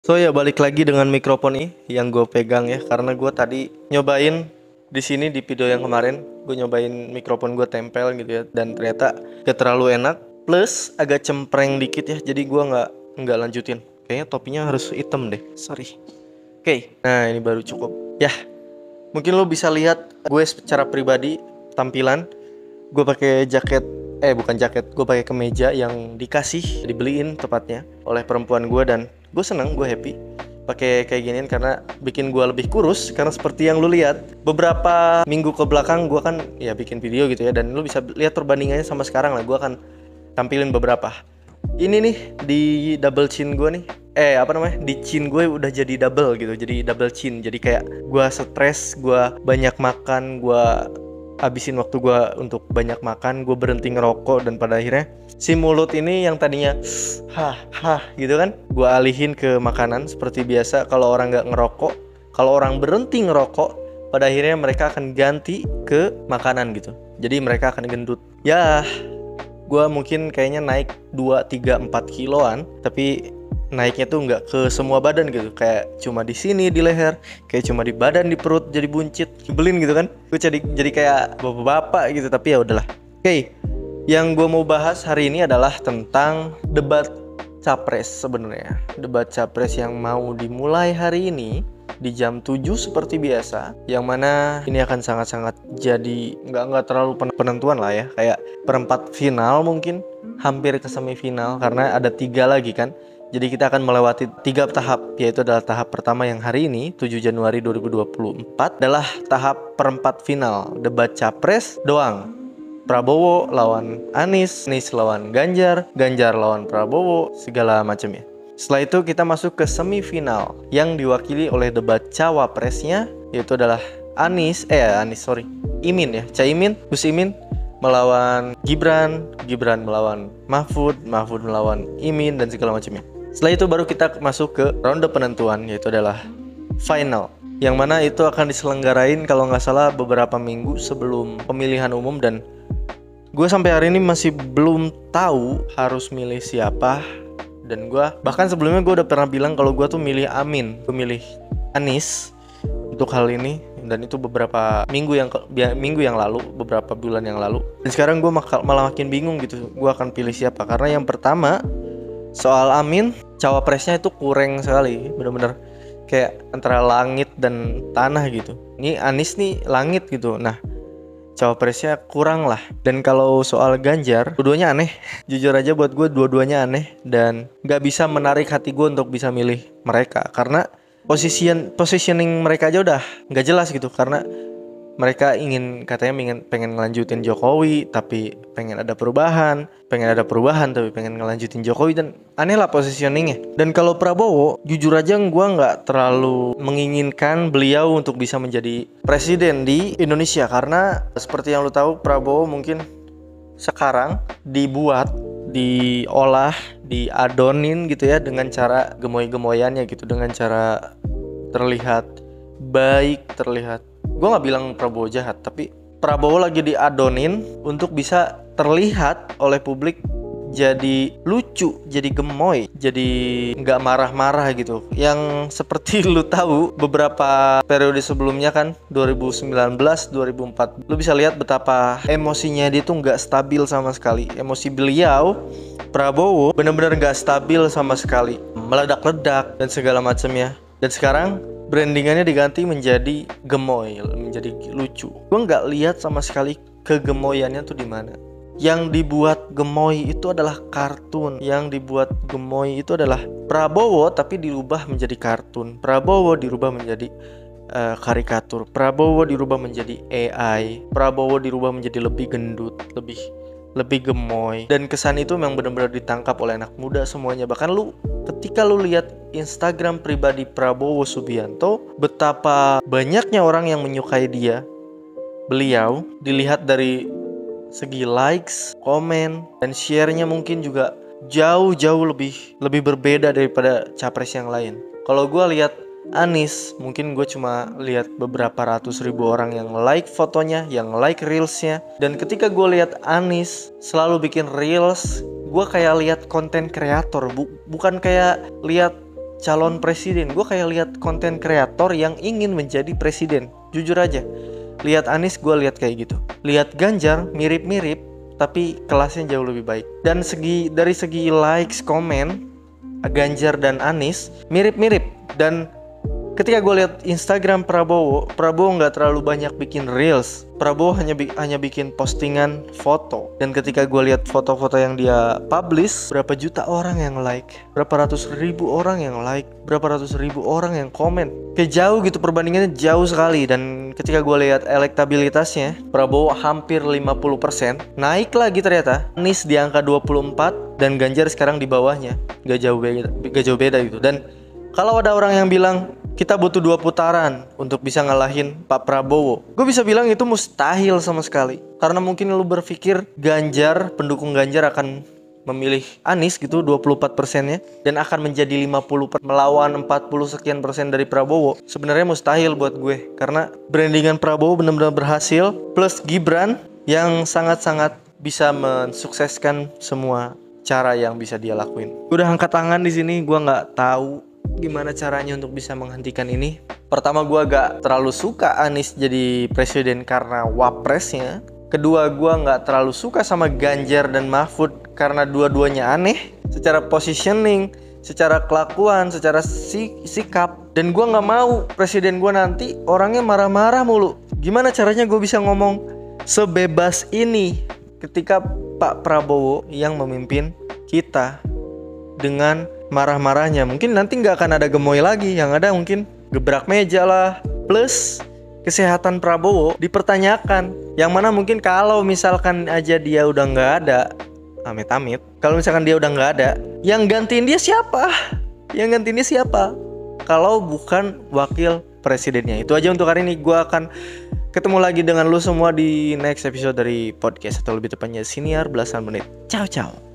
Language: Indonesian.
So ya balik lagi dengan mikrofon ini yang gue pegang ya, karena gue tadi nyobain di sini di video yang kemarin gue nyobain mikrofon gue tempel gitu ya, dan ternyata gak terlalu enak, plus agak cempreng dikit ya, jadi gue nggak lanjutin. Kayaknya topinya harus hitam deh, sorry. Oke, nah ini baru cukup ya. Mungkin lo bisa lihat gue secara pribadi tampilan gue pakai jaket, bukan jaket, gue pakai kemeja yang dibeliin tepatnya oleh perempuan gue, dan gue seneng, gue happy pakai kayak ginian karena bikin gue lebih kurus. Karena seperti yang lu lihat beberapa minggu ke belakang gue kan ya bikin video gitu ya, dan lu bisa lihat perbandingannya sama sekarang lah. Gue akan tampilin beberapa. Ini nih di double chin gue nih, di chin gue udah jadi double gitu, jadi double chin. Jadi kayak gue stres, gue banyak makan, gue habisin waktu gue untuk banyak makan, gue berhenti ngerokok, dan pada akhirnya si mulut ini yang tadinya gitu kan, gue alihin ke makanan seperti biasa. Kalau orang nggak ngerokok, kalau orang berhenti ngerokok, pada akhirnya mereka akan ganti ke makanan gitu. Jadi mereka akan gendut. Ya, gue mungkin kayaknya naik 2, 3, 4 kiloan, tapi naiknya tuh nggak ke semua badan gitu, kayak cuma di sini di leher, kayak cuma di badan, di perut jadi buncit, nyebelin gitu kan. Gue jadi kayak bapak-bapak gitu, tapi ya udahlah. Oke, yang gue mau bahas hari ini adalah tentang debat capres sebenarnya. Debat capres yang mau dimulai hari ini di jam 7 seperti biasa, yang mana ini akan sangat-sangat jadi nggak terlalu penentuan lah ya, kayak perempat final mungkin, hampir ke semifinal karena ada 3 lagi kan. Jadi kita akan melewati 3 tahap, yaitu adalah tahap pertama yang hari ini 7 Januari 2024 adalah tahap perempat final debat capres doang. Prabowo lawan Anies, Anies lawan Ganjar, Ganjar lawan Prabowo, segala macamnya. Setelah itu kita masuk ke semifinal yang diwakili oleh debat cawapresnya, yaitu adalah Imin ya, Caimin, Gus Imin melawan Gibran, Gibran melawan Mahfud, Mahfud melawan Imin, dan segala macamnya. Setelah itu baru kita masuk ke ronde penentuan, yaitu adalah final, yang mana itu akan diselenggarain kalau nggak salah beberapa minggu sebelum pemilihan umum. Dan gue sampai hari ini masih belum tahu harus milih siapa. Dan gue bahkan sebelumnya gue udah pernah bilang kalau gue tuh milih Amin, gue milih Anies untuk hal ini. Dan itu beberapa minggu yang lalu, beberapa bulan yang lalu. Dan sekarang gue malah makin bingung gitu, gue akan pilih siapa. Karena yang pertama, soal Amin, cawapresnya itu kurang sekali, bener-bener kayak antara langit dan tanah gitu. Ini Anies nih langit gitu, nah cawapresnya kurang lah. Dan kalau soal Ganjar, dua-duanya aneh. Jujur aja buat gue dua-duanya aneh, dan gak bisa menarik hati gue untuk bisa milih mereka. Karena positioning mereka aja udah gak jelas gitu. Karena mereka katanya pengen ngelanjutin Jokowi, tapi pengen ada perubahan tapi pengen ngelanjutin Jokowi, dan aneh lah positioningnya. Dan kalau Prabowo, jujur aja gue nggak terlalu menginginkan beliau untuk bisa menjadi presiden di Indonesia, karena seperti yang lo tahu, Prabowo mungkin sekarang diolah, diadonin gitu ya, dengan cara gemoy-gemoyannya gitu, dengan cara terlihat baik, gue gak bilang Prabowo jahat, tapi Prabowo lagi diadonin untuk bisa terlihat oleh publik jadi lucu, jadi gemoy, jadi gak marah-marah gitu. Yang seperti lu tahu beberapa periode sebelumnya kan, 2019, 2004, lu bisa lihat betapa emosinya dia tuh gak stabil sama sekali. Emosi beliau, Prabowo, benar-benar gak stabil sama sekali, meledak-ledak dan segala macamnya. Dan sekarang brandingannya diganti menjadi gemoy, menjadi lucu. Gue nggak lihat sama sekali kegemoyannya tuh di mana. Yang dibuat gemoy itu adalah kartun. Yang dibuat gemoy itu adalah Prabowo, tapi dirubah menjadi kartun. Prabowo dirubah menjadi karikatur. Prabowo dirubah menjadi AI. Prabowo dirubah menjadi lebih gendut, lebih gemoy. Dan kesan itu memang benar-benar ditangkap oleh anak muda semuanya. Bahkan ketika lu lihat Instagram pribadi Prabowo Subianto, betapa banyaknya orang yang menyukai beliau dilihat dari segi likes, komen, dan share-nya mungkin juga jauh lebih berbeda daripada capres yang lain. Kalau gue lihat Anies, mungkin gue cuma lihat beberapa ratus ribu orang yang like fotonya, yang like reelsnya. Dan ketika gue lihat Anies selalu bikin reels, gue kayak lihat konten kreator, bukan kayak lihat calon presiden. Gue kayak lihat konten kreator yang ingin menjadi presiden. Jujur aja, lihat Anies gue lihat kayak gitu. Lihat Ganjar mirip-mirip, tapi kelasnya jauh lebih baik. Dan dari segi likes, komen, Ganjar dan Anies mirip-mirip. Dan ketika gue lihat Instagram Prabowo nggak terlalu banyak bikin reels. Prabowo hanya bikin postingan foto. Dan ketika gue lihat foto-foto yang dia publish, berapa juta orang yang like, berapa ratus ribu orang yang like, berapa ratus ribu orang yang komen. Kayak jauh gitu, perbandingannya jauh sekali. Dan ketika gue lihat elektabilitasnya, Prabowo hampir 50%, naik lagi ternyata. Anies di angka 24 dan Ganjar sekarang di bawahnya. Gak jauh beda gitu. Dan kalau ada orang yang bilang kita butuh 2 putaran untuk bisa ngalahin Pak Prabowo, gue bisa bilang itu mustahil sama sekali. Karena mungkin lu berpikir pendukung Ganjar akan memilih Anies gitu 24%-nya dan akan menjadi 50% melawan 40 sekian persen dari Prabowo. Sebenarnya mustahil buat gue, karena brandingan Prabowo benar-benar berhasil, plus Gibran yang sangat-sangat bisa mensukseskan semua cara yang bisa dia lakuin. Gue udah angkat tangan di sini, gue nggak tahu gimana caranya untuk bisa menghentikan ini. Pertama, gue gak terlalu suka Anies jadi presiden karena wapresnya. Kedua, gue gak terlalu suka sama Ganjar dan Mahfud karena dua-duanya aneh secara positioning, secara kelakuan, secara sikap. Dan gue gak mau presiden gue nanti orangnya marah-marah mulu. Gimana caranya gue bisa ngomong sebebas ini ketika Pak Prabowo yang memimpin kita dengan marah-marahnya? Mungkin nanti nggak akan ada gemoy lagi, yang ada mungkin gebrak meja lah. Plus kesehatan Prabowo dipertanyakan, yang mana mungkin kalau misalkan aja dia udah nggak ada, amit-amit, kalau misalkan dia udah nggak ada, yang gantiin dia siapa? Kalau bukan wakil presidennya. Itu aja untuk hari ini. Gue akan ketemu lagi dengan lu semua di next episode dari podcast, atau lebih tepatnya Siniar Belasan Menit. Ciao.